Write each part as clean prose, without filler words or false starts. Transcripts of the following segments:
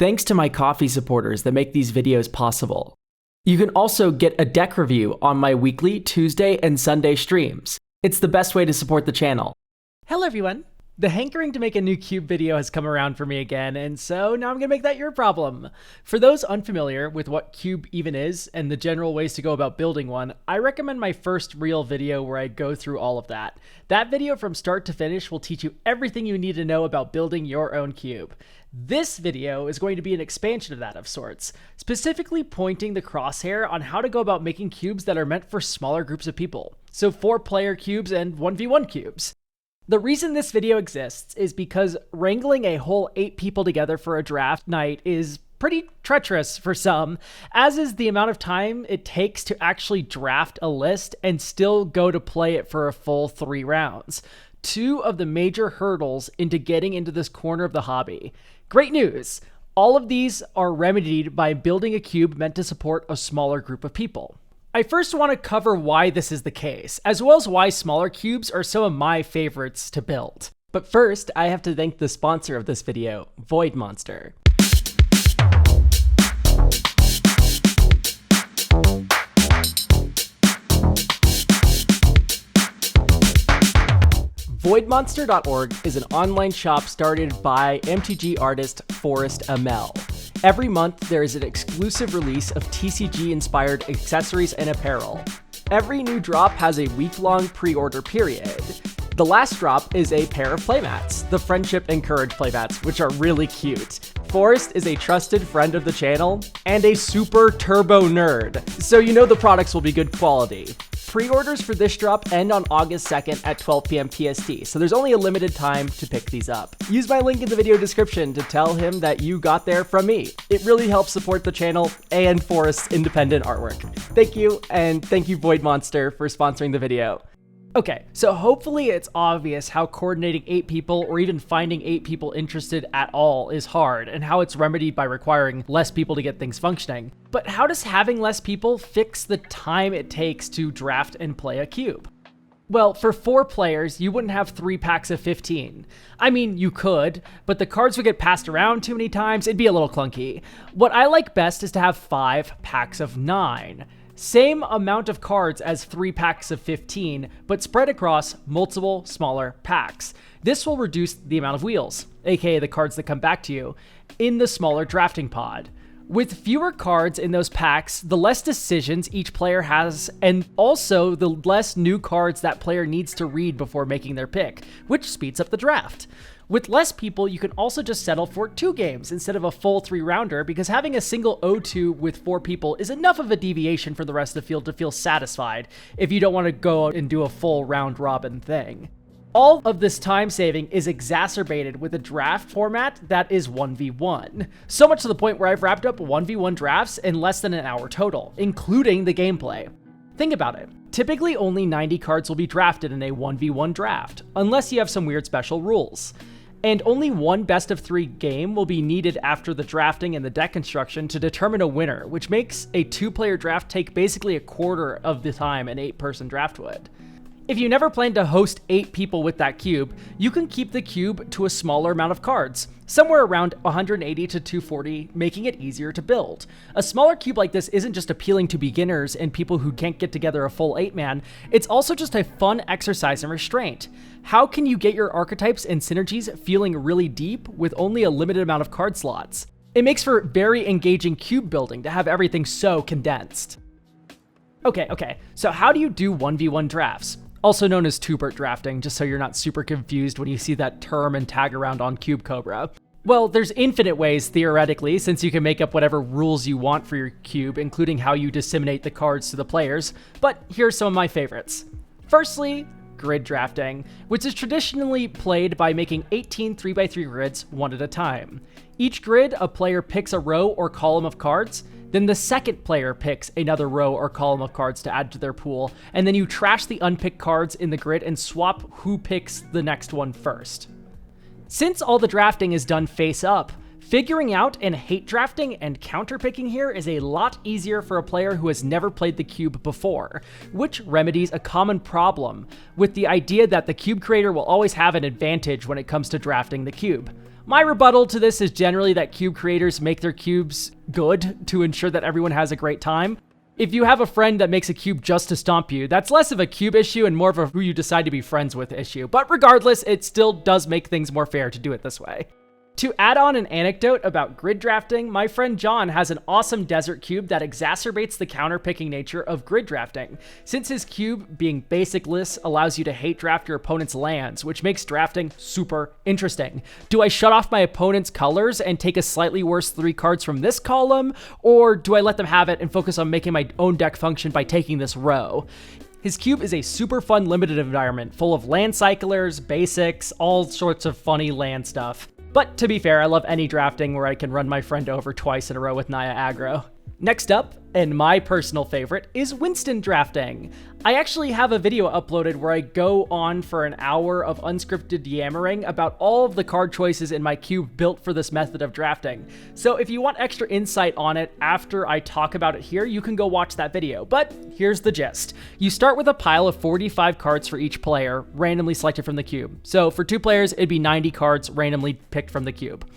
thanks to my Ko-fi supporters that make these videos possible. You can also get a deck review on my weekly Tuesday and Sunday streams. It's the best way to support the channel. Hello everyone! The hankering to make a new cube video has come around for me again, and so now I'm gonna make that your problem. For those unfamiliar with what cube even is and the general ways to go about building one, I recommend my first real video where I go through all of that. That video from start to finish will teach you everything you need to know about building your own cube. This video is going to be an expansion of that of sorts, specifically pointing the crosshair on how to go about making cubes that are meant for smaller groups of people. So 4-player cubes and 1v1 cubes. The reason this video exists is because wrangling a whole 8 people together for a draft night is pretty treacherous for some, as is the amount of time it takes to actually draft a list and still go to play it for a full 3 rounds. 2 of the major hurdles into getting into this corner of the hobby. Great news! All of these are remedied by building a cube meant to support a smaller group of people. I first want to cover why this is the case, as well as why smaller cubes are some of my favorites to build. But first, I have to thank the sponsor of this video, Void Monster. VoidMonster.org is an online shop started by MTG artist Forrest Amell. Every month, there is an exclusive release of TCG-inspired accessories and apparel. Every new drop has a week-long pre-order period. The last drop is a pair of playmats, the Friendship and Courage playmats, which are really cute. Forrest is a trusted friend of the channel and a super turbo nerd, so you know the products will be good quality. Pre-orders for this drop end on August 2nd at 12 p.m. PST, so there's only a limited time to pick these up. Use my link in the video description to tell him that you got there from me. It really helps support the channel and Forrest's independent artwork. Thank you, and thank you Void Monster for sponsoring the video. Okay, so hopefully it's obvious how coordinating 8 people or even finding 8 people interested at all is hard, and how it's remedied by requiring less people to get things functioning. But how does having less people fix the time it takes to draft and play a cube? Well, for 4 players, you wouldn't have 3 packs of 15. I mean, you could, but the cards would get passed around too many times, it'd be a little clunky. What I like best is to have 5 packs of 9. Same amount of cards as 3 packs of 15, but spread across multiple smaller packs. This will reduce the amount of wheels, aka the cards that come back to you, in the smaller drafting pod. With fewer cards in those packs, the less decisions each player has, and also the less new cards that player needs to read before making their pick, which speeds up the draft. With less people, you can also just settle for 2 games instead of a full 3-rounder, because having a single 0-2 with 4 people is enough of a deviation for the rest of the field to feel satisfied if you don't want to go and do a full round-robin thing. All of this time saving is exacerbated with a draft format that is 1v1. So much to the point where I've wrapped up 1v1 drafts in less than an hour total, including the gameplay. Think about it. Typically only 90 cards will be drafted in a 1v1 draft, unless you have some weird special rules. And only one best of 3 game will be needed after the drafting and the deck construction to determine a winner, which makes a 2-player draft take basically a quarter of the time an 8-person draft would. If you never plan to host 8 people with that cube, you can keep the cube to a smaller amount of cards, somewhere around 180 to 240, making it easier to build. A smaller cube like this isn't just appealing to beginners and people who can't get together a full 8-man, it's also just a fun exercise in restraint. How can you get your archetypes and synergies feeling really deep with only a limited amount of card slots? It makes for very engaging cube building to have everything so condensed. Okay, so how do you do 1v1 drafts? Also known as two-bert drafting, just so you're not super confused when you see that term and tag around on Cube Cobra. Well, there's infinite ways, theoretically, since you can make up whatever rules you want for your cube, including how you disseminate the cards to the players, but here's some of my favorites. Firstly, grid drafting, which is traditionally played by making 18 3x3 grids one at a time. Each grid, a player picks a row or column of cards, then the second player picks another row or column of cards to add to their pool, and then you trash the unpicked cards in the grid and swap who picks the next one first. Since all the drafting is done face up, figuring out and hate drafting and counterpicking here is a lot easier for a player who has never played the cube before, which remedies a common problem with the idea that the cube creator will always have an advantage when it comes to drafting the cube. My rebuttal to this is generally that cube creators make their cubes good to ensure that everyone has a great time. If you have a friend that makes a cube just to stomp you, that's less of a cube issue and more of a who you decide to be friends with issue. But regardless, it still does make things more fair to do it this way. To add on an anecdote about grid drafting, my friend John has an awesome desert cube that exacerbates the counter-picking nature of grid drafting, since his cube, being basicless, allows you to hate draft your opponent's lands, which makes drafting super interesting. Do I shut off my opponent's colors and take a slightly worse 3 cards from this column, or do I let them have it and focus on making my own deck function by taking this row? His cube is a super fun limited environment, full of land cyclers, basics, all sorts of funny land stuff. But to be fair, I love any drafting where I can run my friend over twice in a row with Naya aggro. Next up, and my personal favorite, is Winston drafting. I actually have a video uploaded where I go on for an hour of unscripted yammering about all of the card choices in my cube built for this method of drafting. So if you want extra insight on it after I talk about it here, you can go watch that video. But here's the gist. You start with a pile of 45 cards for each player, randomly selected from the cube. So for 2 players, it'd be 90 cards randomly picked from the cube.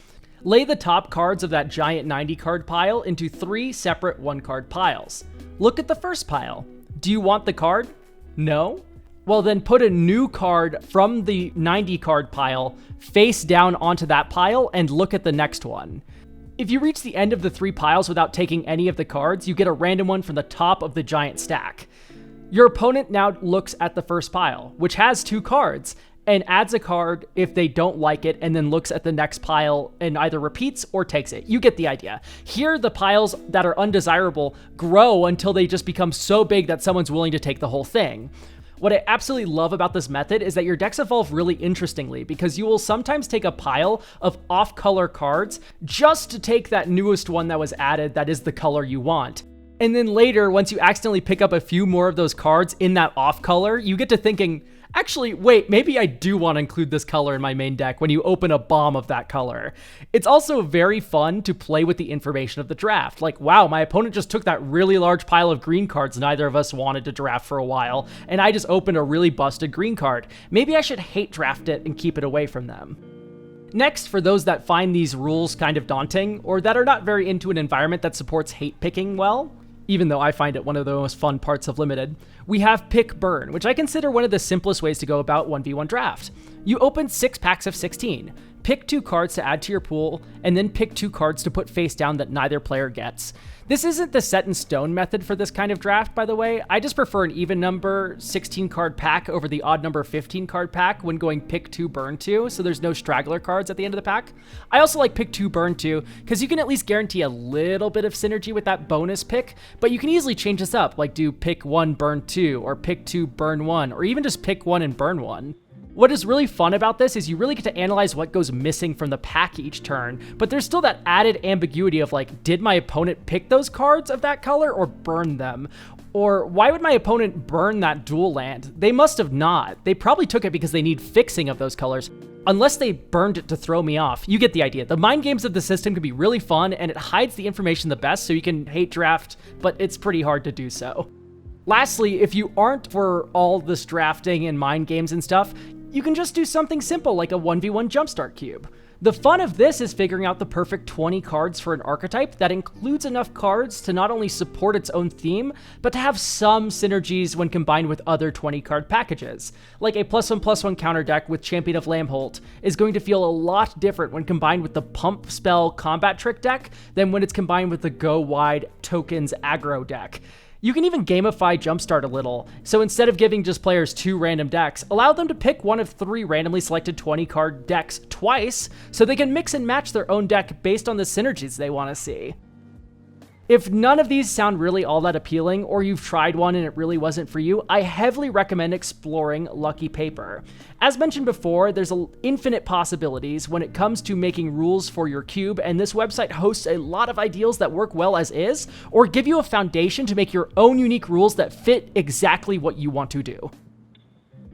Lay the top cards of that giant 90 card pile into 3 separate 1-card piles. Look at the first pile. Do you want the card? No? Well, then put a new card from the 90 card pile face down onto that pile and look at the next one. If you reach the end of the 3 piles without taking any of the cards, you get a random one from the top of the giant stack. Your opponent now looks at the first pile, which has 2 cards, and adds a card if they don't like it, and then looks at the next pile and either repeats or takes it. You get the idea. Here, the piles that are undesirable grow until they just become so big that someone's willing to take the whole thing. What I absolutely love about this method is that your decks evolve really interestingly, because you will sometimes take a pile of off-color cards just to take that newest one that was added that is the color you want. And then later, once you accidentally pick up a few more of those cards in that off color, you get to thinking, actually, wait, maybe I do want to include this color in my main deck when you open a bomb of that color. It's also very fun to play with the information of the draft. Like, wow, my opponent just took that really large pile of green cards neither of us wanted to draft for a while, and I just opened a really busted green card. Maybe I should hate draft it and keep it away from them. Next, for those that find these rules kind of daunting, or that are not very into an environment that supports hate picking well, even though I find it one of the most fun parts of Limited, we have Pick Burn, which I consider one of the simplest ways to go about 1v1 draft. You open 6 packs of 16, pick 2 cards to add to your pool, and then pick 2 cards to put face down that neither player gets. This isn't the set in stone method for this kind of draft, by the way. I just prefer an even number 16 card pack over the odd number 15 card pack when going pick 2, burn 2, so there's no straggler cards at the end of the pack. I also like pick 2, burn 2, because you can at least guarantee a little bit of synergy with that bonus pick, but you can easily change this up, like do pick 1, burn 2, or pick 2, burn 1, or even just pick 1 and burn 1. What is really fun about this is you really get to analyze what goes missing from the pack each turn, but there's still that added ambiguity of like, did my opponent pick those cards of that color or burn them? Or why would my opponent burn that dual land? They must have not. They probably took it because they need fixing of those colors. Unless they burned it to throw me off. You get the idea. The mind games of the system can be really fun, and it hides the information the best so you can hate draft, but it's pretty hard to do so. Lastly, if you aren't for all this drafting and mind games and stuff, you can just do something simple like a 1v1 Jumpstart Cube. The fun of this is figuring out the perfect 20 cards for an archetype that includes enough cards to not only support its own theme, but to have some synergies when combined with other 20 card packages. Like a +1/+1 counter deck with Champion of Lambholt is going to feel a lot different when combined with the Pump Spell Combat Trick deck than when it's combined with the Go Wide Tokens Aggro deck. You can even gamify Jumpstart a little, so instead of giving just players 2 random decks, allow them to pick one of 3 randomly selected 20-card decks twice, so they can mix and match their own deck based on the synergies they want to see. If none of these sound really all that appealing, or you've tried one and it really wasn't for you, I heavily recommend exploring Lucky Paper. As mentioned before, there's infinite possibilities when it comes to making rules for your cube, and this website hosts a lot of ideals that work well as is, or give you a foundation to make your own unique rules that fit exactly what you want to do.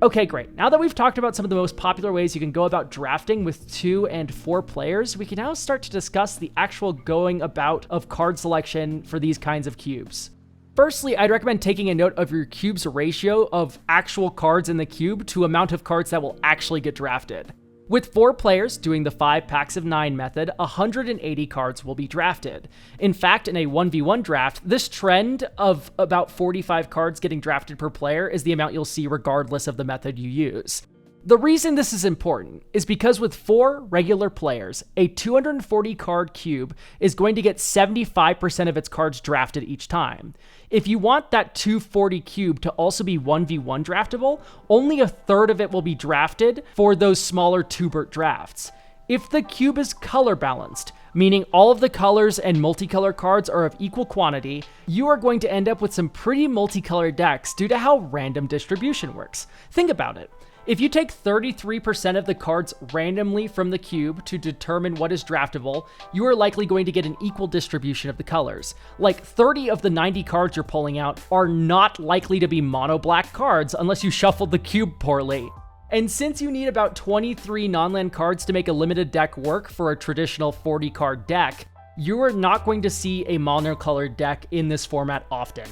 Okay, great. Now that we've talked about some of the most popular ways you can go about drafting with 2 and 4 players, we can now start to discuss the actual going about of card selection for these kinds of cubes. Firstly, I'd recommend taking a note of your cube's ratio of actual cards in the cube to amount of cards that will actually get drafted. With 4 players doing the 5 packs of 9 method, 180 cards will be drafted. In fact, in a 1v1 draft, this trend of about 45 cards getting drafted per player is the amount you'll see regardless of the method you use. The reason this is important is because with 4 regular players, a 240 card cube is going to get 75% of its cards drafted each time. If you want that 240 cube to also be 1v1 draftable, only a third of it will be drafted for those smaller 2-bert drafts. If the cube is color balanced, meaning all of the colors and multicolor cards are of equal quantity, you are going to end up with some pretty multicolored decks due to how random distribution works. Think about it. If you take 33% of the cards randomly from the cube to determine what is draftable, you are likely going to get an equal distribution of the colors. Like 30 of the 90 cards you're pulling out are not likely to be mono black cards unless you shuffled the cube poorly. And since you need about 23 non-land cards to make a limited deck work for a traditional 40 card deck, you are not going to see a monocolored deck in this format often,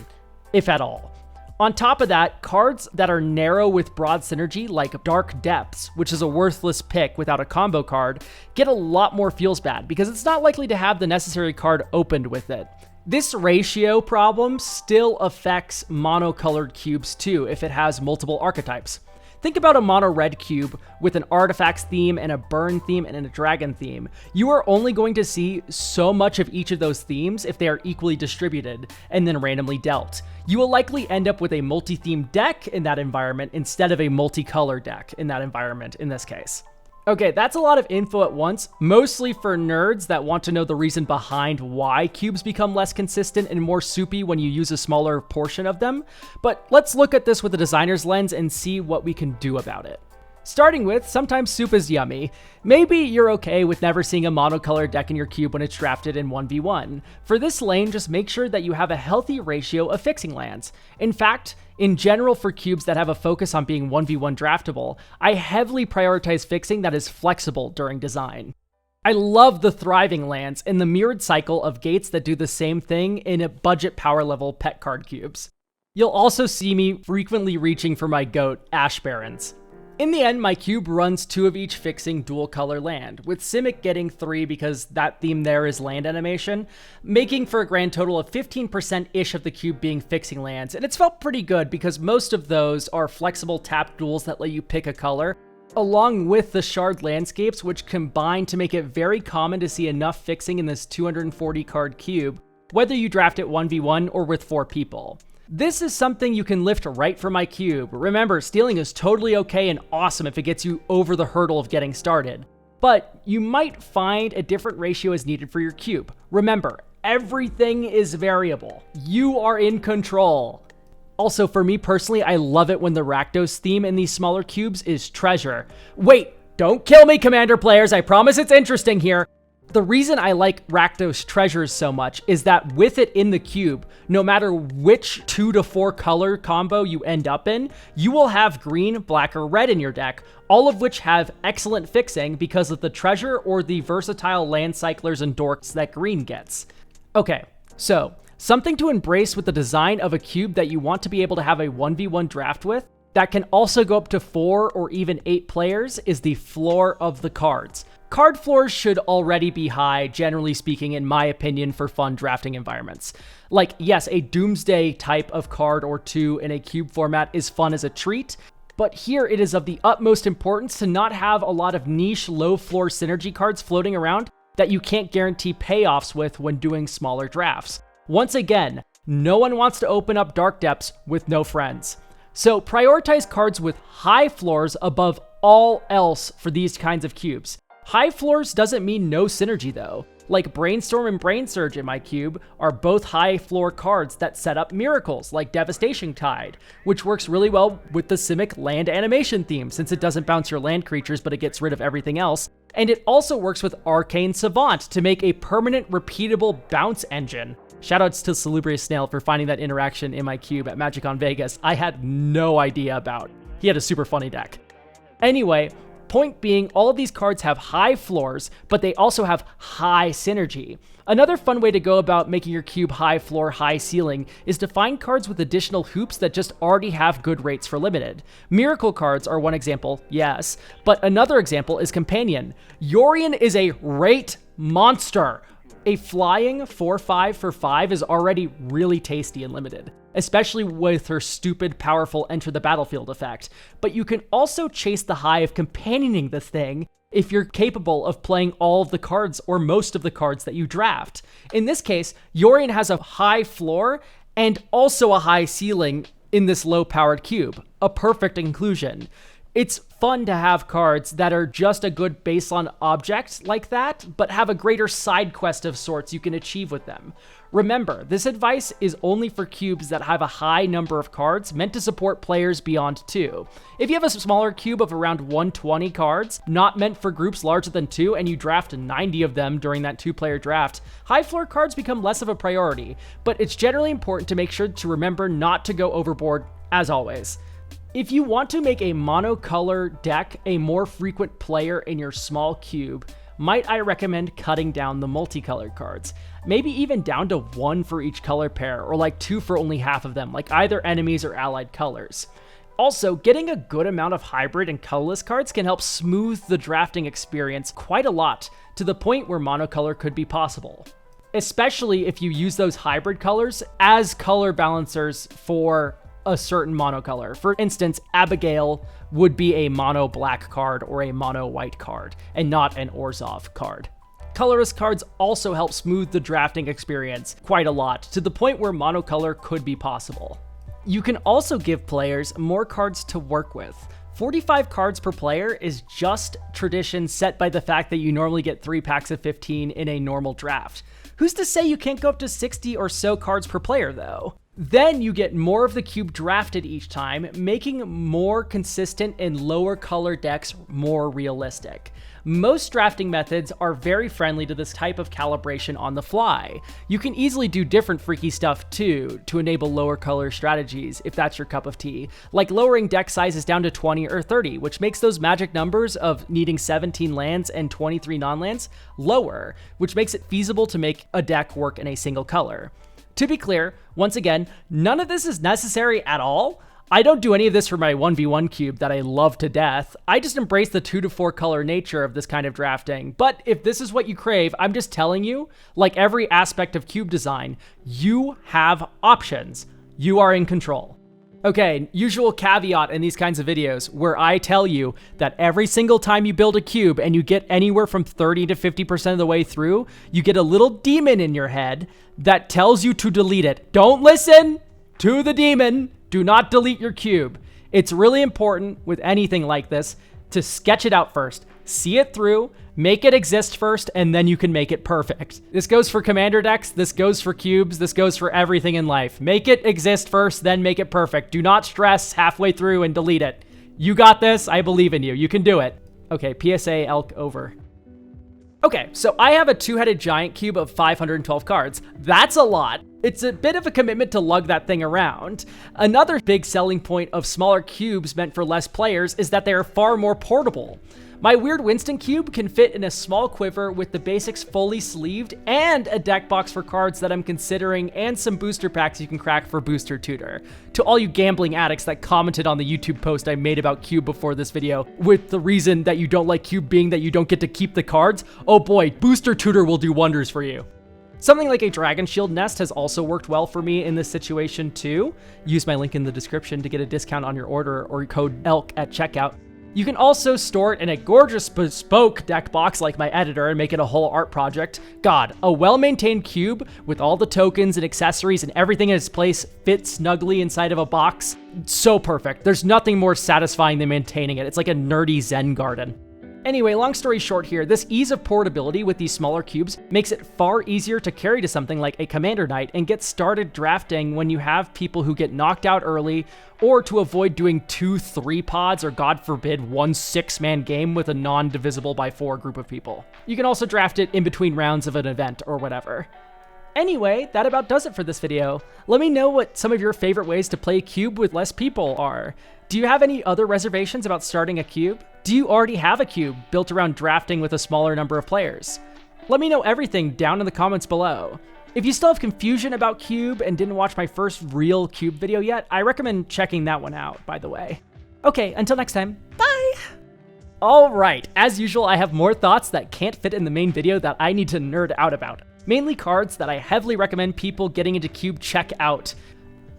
if at all. On top of that, cards that are narrow with broad synergy, like Dark Depths, which is a worthless pick without a combo card, get a lot more feels bad because it's not likely to have the necessary card opened with it. This ratio problem still affects monocolored cubes too if it has multiple archetypes. Think about a mono red cube with an artifacts theme and a burn theme and a dragon theme. You are only going to see so much of each of those themes if they are equally distributed and then randomly dealt. You will likely end up with a multi-theme deck in that environment instead of a multicolor deck in that environment in this case. Okay, that's a lot of info at once, mostly for nerds that want to know the reason behind why cubes become less consistent and more soupy when you use a smaller portion of them. But let's look at this with a designer's lens and see what we can do about it. Starting with, sometimes soup is yummy. Maybe you're okay with never seeing a monocolored deck in your cube when it's drafted in 1v1. For this lane, just make sure that you have a healthy ratio of fixing lands. In fact, in general for cubes that have a focus on being 1v1 draftable, I heavily prioritize fixing that is flexible during design. I love the thriving lands and the mirrored cycle of gates that do the same thing in a budget power level pet card cubes. You'll also see me frequently reaching for my goat, Ash Barrens. In the end, my cube runs 2 of each fixing dual color land, with Simic getting 3 because that theme there is land animation, making for a grand total of 15%-ish of the cube being fixing lands, and it's felt pretty good because most of those are flexible tapped duals that let you pick a color, along with the shard landscapes, which combine to make it very common to see enough fixing in this 240 card cube, whether you draft it 1v1 or with 4 people. This is something you can lift right from my cube. Remember, stealing is totally okay and awesome if it gets you over the hurdle of getting started. But you might find a different ratio is needed for your cube. Remember, everything is variable. You are in control. Also, for me personally, I love it when the Rakdos theme in these smaller cubes is treasure. Wait, don't kill me, Commander players. I promise it's interesting here. The reason I like Rakdos treasures so much is that with it in the cube, no matter which 2 to 4 color combo you end up in, you will have green, black, or red in your deck, all of which have excellent fixing because of the treasure or the versatile land cyclers and dorks that green gets. Okay, so something to embrace with the design of a cube that you want to be able to have a 1v1 draft with that can also go up to 4 or even 8 players is the floor of the cards. Card floors should already be high, generally speaking, in my opinion, for fun drafting environments. Like, yes, a Doomsday type of card or 2 in a cube format is fun as a treat, but here it is of the utmost importance to not have a lot of niche, low-floor synergy cards floating around that you can't guarantee payoffs with when doing smaller drafts. Once again, no one wants to open up Dark Depths with no friends. So prioritize cards with high floors above all else for these kinds of cubes. High floors doesn't mean no synergy though. Like Brainstorm and Brain Surge in my cube are both high floor cards that set up miracles like Devastation Tide, which works really well with the Simic land animation theme since it doesn't bounce your land creatures but it gets rid of everything else. And it also works with Arcane Savant to make a permanent repeatable bounce engine. Shoutouts to Salubrious Snail for finding that interaction in my cube at Magic on Vegas I had no idea about. He had a super funny deck. Anyway, Point being, all of these cards have high floors, but they also have high synergy. Another fun way to go about making your cube high floor, high ceiling is to find cards with additional hoops that just already have good rates for limited. Miracle cards are one example, yes, but another example is Companion. Yorion is a rate monster. A flying 4/5 for 5 is already really tasty and limited, especially with her stupid, powerful enter the battlefield effect. But you can also chase the high of companioning this thing if you're capable of playing all of the cards or most of the cards that you draft. In this case, Yorion has a high floor and also a high ceiling in this low-powered cube, a perfect inclusion. It's fun to have cards that are just a good baseline object like that, but have a greater side quest of sorts you can achieve with them. Remember, this advice is only for cubes that have a high number of cards meant to support players beyond 2. If you have a smaller cube of around 120 cards, not meant for groups larger than 2, and you draft 90 of them during that 2-player draft, high floor cards become less of a priority, but it's generally important to make sure to remember not to go overboard, as always. If you want to make a monocolor deck a more frequent player in your small cube, might I recommend cutting down the multicolored cards. Maybe even down to 1 for each color pair, or like 2 for only half of them, like either enemies or allied colors. Also, getting a good amount of hybrid and colorless cards can help smooth the drafting experience quite a lot, to the point where monocolor could be possible. Especially if you use those hybrid colors as color balancers for a certain monocolor. For instance, Abigail would be a mono black card or a mono white card, and not an Orzhov card. Colorless cards also help smooth the drafting experience quite a lot, to the point where monocolor could be possible. You can also give players more cards to work with. 45 cards per player is just tradition set by the fact that you normally get 3 packs of 15 in a normal draft. Who's to say you can't go up to 60 or so cards per player, though? Then you get more of the cube drafted each time, making more consistent and lower color decks more realistic. Most drafting methods are very friendly to this type of calibration on the fly. You can easily do different freaky stuff too, to enable lower color strategies, if that's your cup of tea, like lowering deck sizes down to 20 or 30, which makes those magic numbers of needing 17 lands and 23 non-lands lower, which makes it feasible to make a deck work in a single color. To be clear, once again, none of this is necessary at all. I don't do any of this for my 1v1 cube that I love to death. I just embrace the 2 to 4 color nature of this kind of drafting. But if this is what you crave, I'm just telling you, like every aspect of cube design, you have options. You are in control. Okay, usual caveat in these kinds of videos where I tell you that every single time you build a cube and you get anywhere from 30 to 50% of the way through, you get a little demon in your head that tells you to delete it. Don't listen to the demon. Do not delete your cube. It's really important with anything like this to sketch it out first, see it through, make it exist first, and then you can make it perfect. This goes for commander decks, this goes for cubes, this goes for everything in life. Make it exist first, then make it perfect. Do not stress halfway through and delete it. You got this, I believe in you. You can do it. Okay, PSA elk over. Okay, so I have a 2-headed giant cube of 512 cards. That's a lot. It's a bit of a commitment to lug that thing around. Another big selling point of smaller cubes meant for less players is that they are far more portable. My Weird Winston cube can fit in a small quiver with the basics fully sleeved and a deck box for cards that I'm considering and some booster packs you can crack for Booster Tutor. To all you gambling addicts that commented on the YouTube post I made about Cube before this video with the reason that you don't like Cube being that you don't get to keep the cards, oh boy, Booster Tutor will do wonders for you. Something like a Dragon Shield nest has also worked well for me in this situation too. Use my link in the description to get a discount on your order or code ELK at checkout. You can also store it in a gorgeous bespoke deck box like my editor and make it a whole art project. God, a well-maintained cube with all the tokens and accessories and everything in its place fits snugly inside of a box. So perfect. There's nothing more satisfying than maintaining it. It's like a nerdy Zen garden. Anyway, long story short here, this ease of portability with these smaller cubes makes it far easier to carry to something like a Commander Night and get started drafting when you have people who get knocked out early, or to avoid doing 2 3-pods or God forbid 1 6-man game with a non-divisible by 4 group of people. You can also draft it in between rounds of an event or whatever. Anyway, that about does it for this video. Let me know what some of your favorite ways to play cube with less people are. Do you have any other reservations about starting a cube? Do you already have a cube built around drafting with a smaller number of players? Let me know everything down in the comments below. If you still have confusion about Cube and didn't watch my first real Cube video yet, I recommend checking that one out, by the way. Okay, until next time, bye! Alright, as usual, I have more thoughts that can't fit in the main video that I need to nerd out about. Mainly cards that I heavily recommend people getting into Cube check out.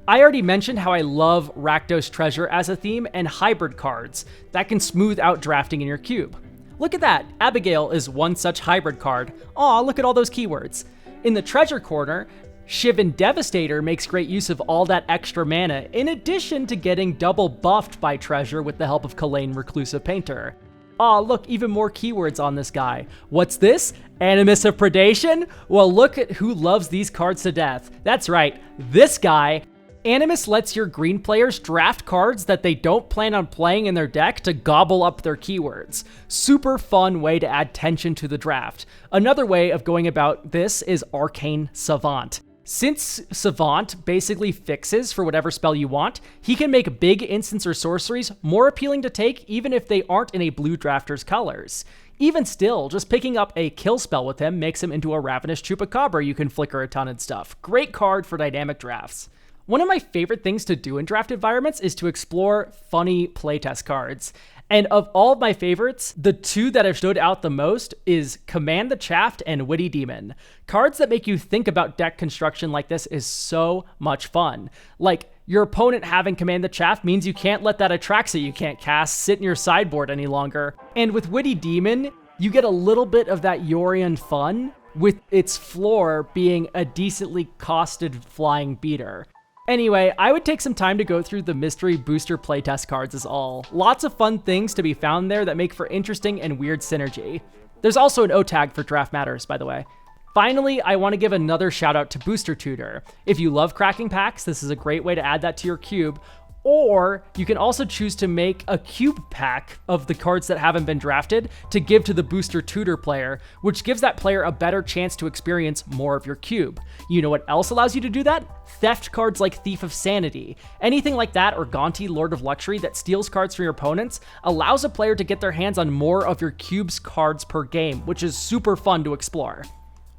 I already mentioned how I love Rakdos Treasure as a theme and hybrid cards that can smooth out drafting in your cube. Look at that, Abigail is one such hybrid card. Aw, look at all those keywords. In the treasure corner, Shivan Devastator makes great use of all that extra mana, in addition to getting double buffed by treasure with the help of Kalain Reclusive Painter. Aw, look, even more keywords on this guy. What's this? Animus of Predation? Well, look at who loves these cards to death. That's right, this guy. Animus lets your green players draft cards that they don't plan on playing in their deck to gobble up their keywords. Super fun way to add tension to the draft. Another way of going about this is Arcane Savant. Since Savant basically fixes for whatever spell you want, he can make big instants or sorceries more appealing to take even if they aren't in a blue drafter's colors. Even still, just picking up a kill spell with him makes him into a Ravenous Chupacabra you can flicker a ton and stuff. Great card for dynamic drafts. One of my favorite things to do in draft environments is to explore funny playtest cards. And of all of my favorites, the two that have stood out the most is Command the Chaffed and Witty Demon. Cards that make you think about deck construction like this is so much fun. Like, your opponent having Command the Chaffed means you can't let that Atraxa you can't cast sit in your sideboard any longer. And with Witty Demon, you get a little bit of that Yorion fun, with its floor being a decently costed flying beater. Anyway, I would take some time to go through the mystery booster playtest cards is all. Lots of fun things to be found there that make for interesting and weird synergy. There's also an O tag for Draft Matters, by the way. Finally, I want to give another shout out to Booster Tutor. If you love cracking packs, this is a great way to add that to your cube. Or you can also choose to make a cube pack of the cards that haven't been drafted to give to the Booster Tutor player, which gives that player a better chance to experience more of your cube. You know what else allows you to do that? Theft cards like Thief of Sanity. Anything like that, or Gonti, Lord of Luxury, that steals cards from your opponents allows a player to get their hands on more of your cube's cards per game, which is super fun to explore.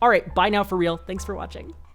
Alright, bye now for real. Thanks for watching.